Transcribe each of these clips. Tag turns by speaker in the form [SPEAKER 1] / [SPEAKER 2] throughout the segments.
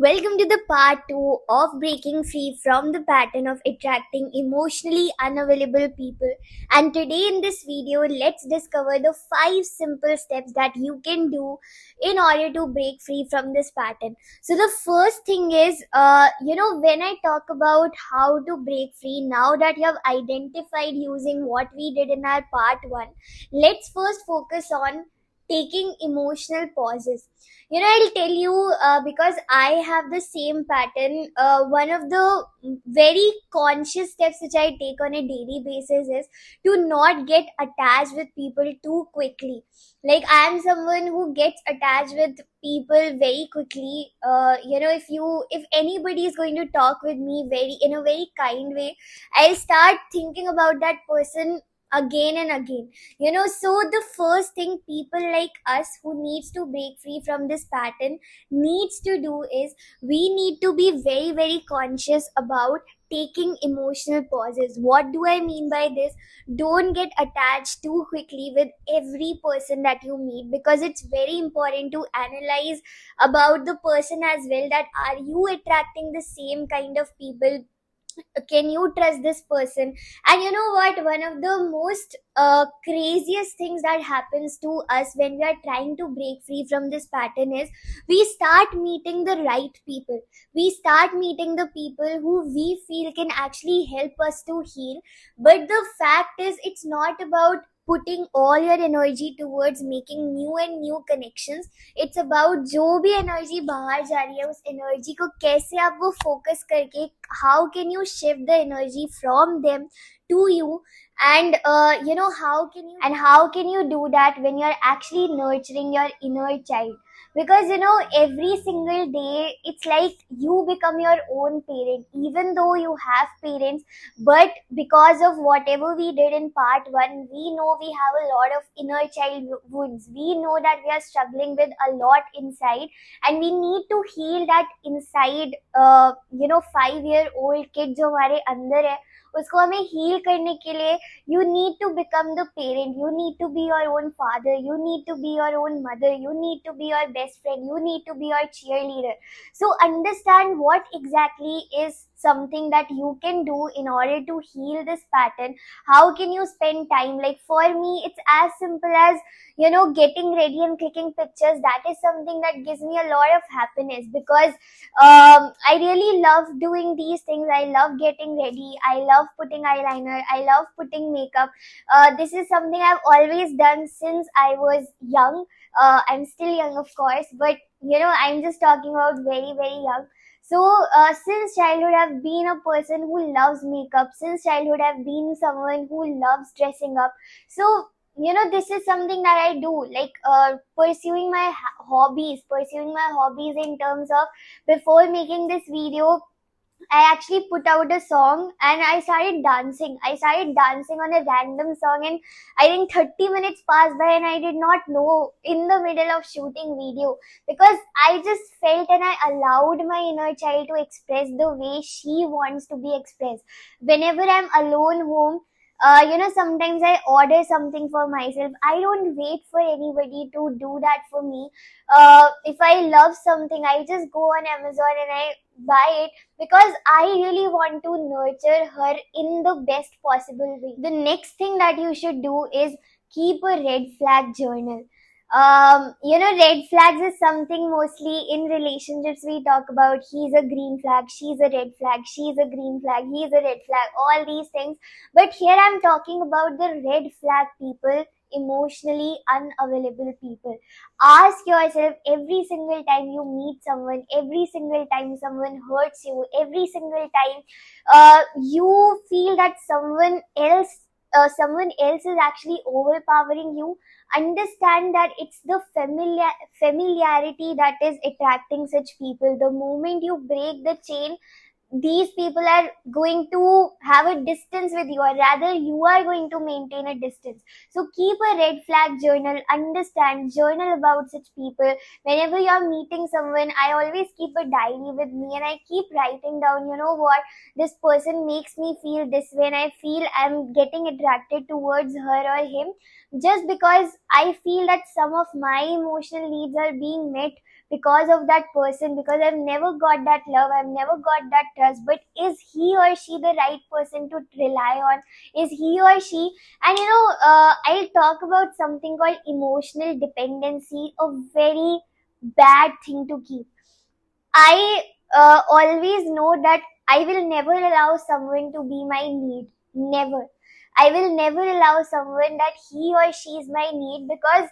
[SPEAKER 1] Welcome to the part 2 of breaking free from the pattern of attracting emotionally unavailable people. And today in this video, let's discover the 5 simple steps that you can do in order to break free from this pattern. So, the first thing is, when I talk about how to break free, now that you have identified using what we did in our part 1, let's first focus on taking emotional pauses. I'll tell you, because I have the same pattern. One of the very conscious steps which I take on a daily basis is to not get attached with people too quickly. Like, I am someone who gets attached with people very quickly. If anybody is going to talk with me very in a very kind way, I'll start thinking about that person again and again. So the first thing people like us who needs to break free from this pattern needs to do is we need to be very very conscious about taking emotional pauses. What do I mean by this? Don't get attached too quickly with every person that you meet, because it's very important to analyze about the person as well, that are you attracting the same kind of people? Can you trust this person? And you know what, one of the most craziest things that happens to us when we are trying to break free from this pattern is we start meeting the right people. We start meeting the people who we feel can actually help us to heal. But the fact is, it's not about putting all your energy towards making new and new connections. It's about जो भी energy बाहर जा रही है उस energy को कैसे आप वो फोकस करके how can you shift the energy from them to you. And how can you do that when you're actually nurturing your inner child? Because every single day it's like you become your own parent, even though you have parents. But because of whatever we did in part 1, we know we have a lot of inner child wounds. We know that we are struggling with a lot inside, and we need to heal that inside. 5-year-old kid जो हमारे अंदर है, उसको हमें heal करने के लिए you need to become the parent. You need to be your own father. You need to be your own mother. You need to be your best friend. You need to be your cheerleader. So understand what exactly is something that you can do in order to heal this pattern. How can you spend time? Like, for me, it's as simple as getting ready and clicking pictures. That is something that gives me a lot of happiness, because I really love doing these things. I love getting ready. I love putting eyeliner. I love putting makeup. This is something I've always done since I was young. I'm still young, of course, but I'm just talking about very, very young. So, since childhood, I've been a person who loves makeup. Since childhood, I've been someone who loves dressing up. So, this is something that I do, like pursuing my hobbies in terms of, before making this video, I actually put out a song and I started dancing. I started dancing on a random song, and I think 30 minutes passed by and I did not know in the middle of shooting video, because I just felt and I allowed my inner child to express the way she wants to be expressed. Whenever I'm alone home, sometimes I order something for myself. I don't wait for anybody to do that for me. If I love something, I just go on Amazon and I buy it, because I really want to nurture her in the best possible way. The next thing that you should do is keep a red flag journal. Red flags is something mostly in relationships we talk about. He's a green flag, she's a red flag, she's a green flag, he's a red flag, all these things. But here I'm talking about the red flag people, emotionally unavailable people. Ask yourself, every single time you meet someone, every single time someone hurts you, every single time you feel that someone else is actually overpowering you, understand that it's the familiarity that is attracting such people. The moment you break the chain, these people are going to have a distance with you, or rather you are going to maintain a distance. So keep a red flag journal. Understand, journal about such people. Whenever you're meeting someone, I always keep a diary with me and I keep writing down, what, this person makes me feel this way, and I feel I'm getting attracted towards her or him, just because I feel that some of my emotional needs are being met because of that person, because I've never got that love, I've never got that trust. But is he or she the right person to rely on? Is he or she? And I'll talk about something called emotional dependency, a very bad thing to keep. I always know that I will never allow someone to be my need. Never. I will never allow someone that he or she is my need, because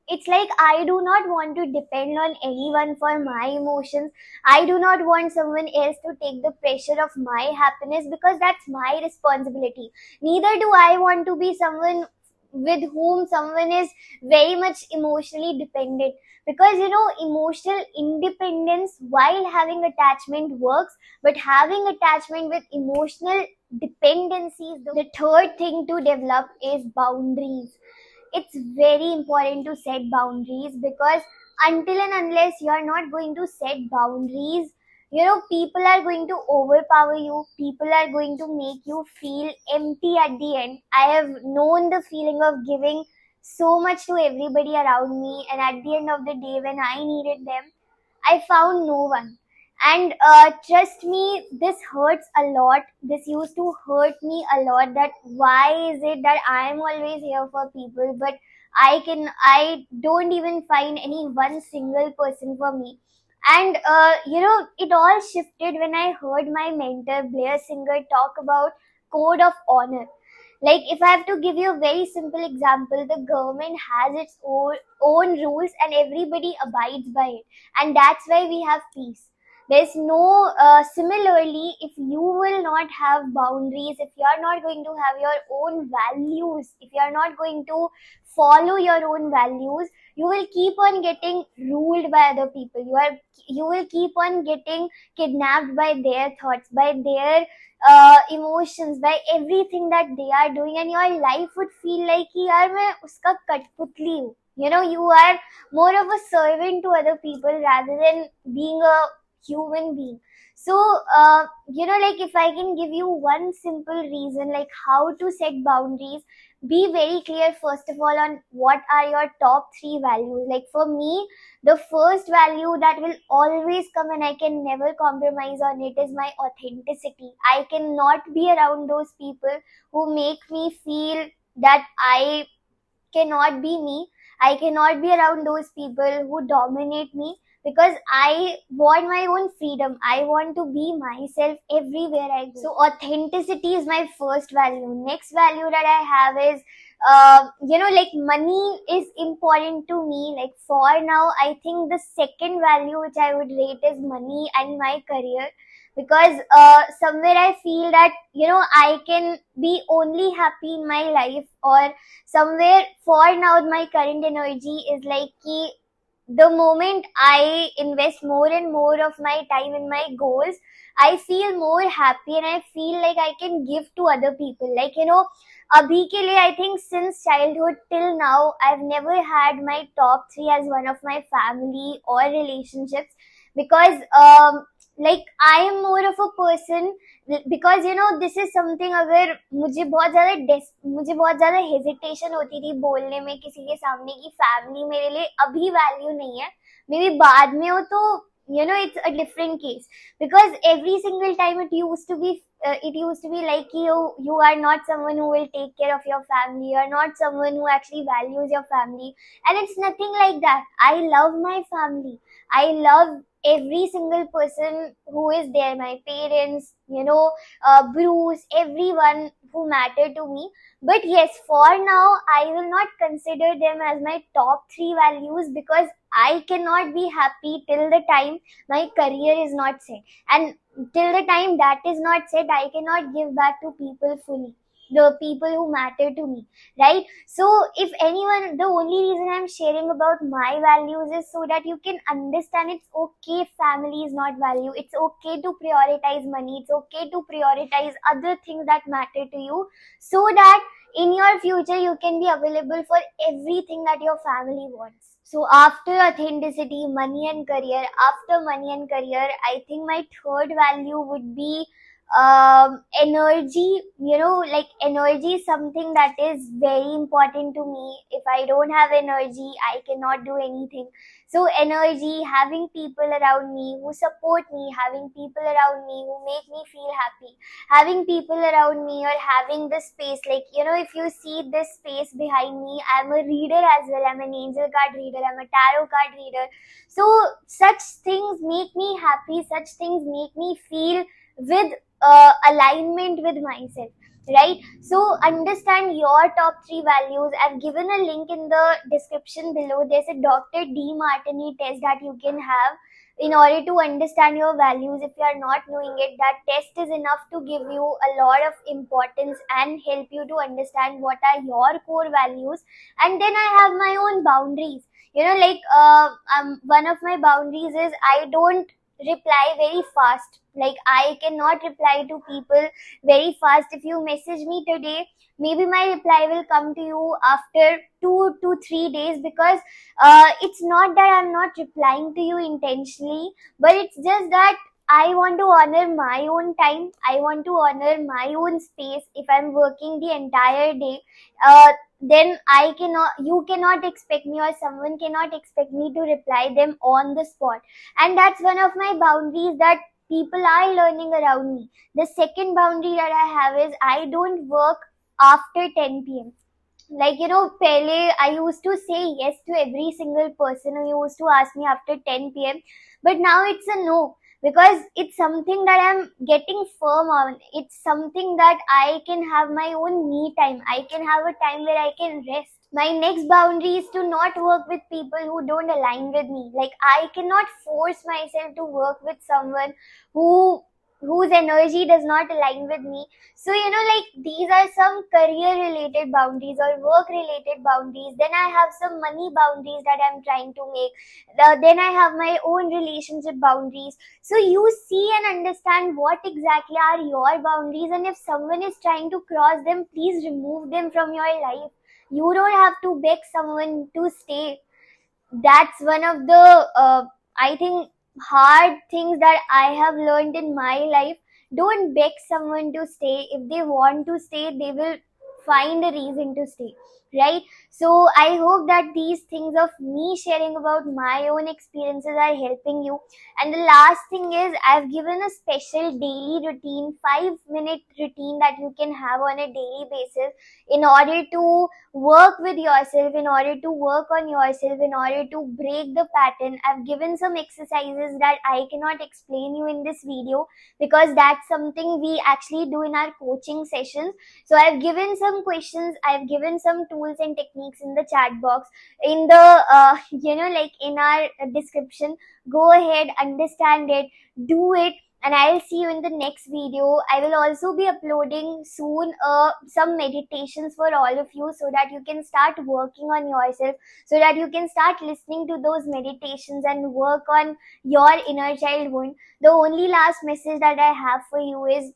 [SPEAKER 1] it's like I do not want to depend on anyone for my emotions. I do not want someone else to take the pressure of my happiness, because that's my responsibility. Neither do I want to be someone with whom someone is very much emotionally dependent, because emotional independence while having attachment works, but having attachment with emotional dependencies, the third thing to develop is boundaries. It's very important to set boundaries, because until and unless you are not going to set boundaries, people are going to overpower you, people are going to make you feel empty at the end. I have known the feeling of giving so much to everybody around me, and at the end of the day, when I needed them, I found no one. And trust me, this hurts a lot. This used to hurt me a lot. That why is it that I am always here for people, but I don't even find any one single person for me. And it all shifted when I heard my mentor Blair Singer talk about code of honor. Like, if I have to give you a very simple example, the government has its own rules and everybody abides by it. And that's why we have peace. There's no, similarly, if you will not have boundaries, if you are not going to have your own values, if you are not going to follow your own values, you will keep on getting ruled by other people. You will keep on getting kidnapped by their thoughts, by their emotions, by everything that they are doing, and your life would feel like कि यार मैं उसका कठपुतली हूँ. You are more of a servant to other people rather than being a human being. So like, if I can give you one simple reason like how to set boundaries, be very clear first of all on what are your top 3 values. Like, for me, the first value that will always come and I can never compromise on it is my authenticity. I cannot be around those people who make me feel that I cannot be me. I cannot be around those people who dominate me, because I want my own freedom. I want to be myself everywhere I go. So authenticity is my first value. Next value that I have is like, money is important to me. Like, for now, I think the second value which I would rate is money and my career, because somewhere I feel that I can be only happy in my life, or somewhere for now my current energy is like ki, the moment I invest more and more of my time in my goals, I feel more happy and I feel like I can give to other people. Like, abhi ke liye, I think since childhood till now, I've never had my top 3 as one of my family or relationships, because like, I am more of a person, because this is something, अगर मुझे बहुत ज़्यादा hesitation होती थी बोलने में किसी के सामने कि फैमिली मेरे लिए अभी वैल्यू नहीं है, मे बी बाद में हो तो it's a different case, because every single time it used to be like you are not someone who will take care of your family, you are not someone who actually values your family. And it's nothing like that. I love my family. I love every single person who is there, my parents, Bruce, everyone who matter to me. But yes, for now, I will not consider them as my top 3 values, because I cannot be happy till the time my career is not set. And till the time that is not set, I cannot give back to people fully, the people who matter to me, right? So if anyone, the only reason I'm sharing about my values is so that you can understand it's okay if family is not value. It's okay to prioritize money. It's okay to prioritize other things that matter to you, so that in your future you can be available for everything that your family wants. So after authenticity, money and career, I think my third value would be energy. Like, energy is something that is very important to me. If I don't have energy, I cannot do anything. So energy, having people around me who support me, having people around me who make me feel happy, having people around me, or having this space, like, if you see this space behind me, I'm a reader as well. I'm an angel card reader, I'm a tarot card reader. So such things make me happy, such things make me feel with alignment with myself, right? So understand your top 3 values. I've given a link in the description below. There's a Dr. D Martini test that you can have in order to understand your values. If you are not knowing it, that test is enough to give you a lot of importance and help you to understand what are your core values. And then I have my own boundaries. Like, one of my boundaries is I don't reply very fast. Like, I cannot reply to people very fast. If you message me today, maybe my reply will come to you after 2 to 3 days, because it's not that I'm not replying to you intentionally, but it's just that I want to honor my own time. I want to honor my own space. If I'm working the entire day, then you cannot expect me, or someone cannot expect me to reply them on the spot. And that's one of my boundaries that people are learning around me. The second boundary that I have is I don't work after 10 p.m. Like, pehle I used to say yes to every single person who used to ask me after 10 p.m., but now it's a no, because it's something that I'm getting firm on. It's something that I can have my own me time. I can have a time where I can rest. My next boundary is to not work with people who don't align with me. Like, I cannot force myself to work with someone who whose energy does not align with me. So, like, these are some career related boundaries or work related boundaries. Then I have some money boundaries that I'm trying to make. Then I have my own relationship boundaries. So you see and understand what exactly are your boundaries, and if someone is trying to cross them, please remove them from your life. You don't have to beg someone to stay. That's one of the I think hard things that I have learned in my life. Don't beg someone to stay. If they want to stay, they will find a reason to stay, right? So I hope that these things of me sharing about my own experiences are helping you. And the last thing is, I've given a special daily routine, 5-minute routine that you can have on a daily basis in order to work with yourself, in order to work on yourself, in order to break the pattern. I've given some exercises that I cannot explain you in this video, because that's something we actually do in our coaching sessions. So I've given some questions, I've given some tools and techniques in the chat box, in the like in our description. Go ahead, understand it, do it, and I'll see you in the next video. I will also be uploading soon some meditations for all of you, so that you can start working on yourself, so that you can start listening to those meditations and work on your inner child wound. The only last message that I have for you is,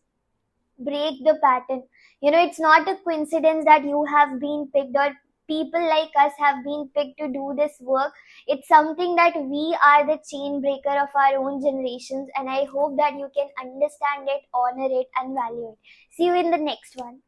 [SPEAKER 1] break the pattern. It's not a coincidence that you have been picked, or people like us have been picked to do this work. It's something that we are the chain breaker of our own generations, and I hope that you can understand it, honor it, and value it. See you in the next one.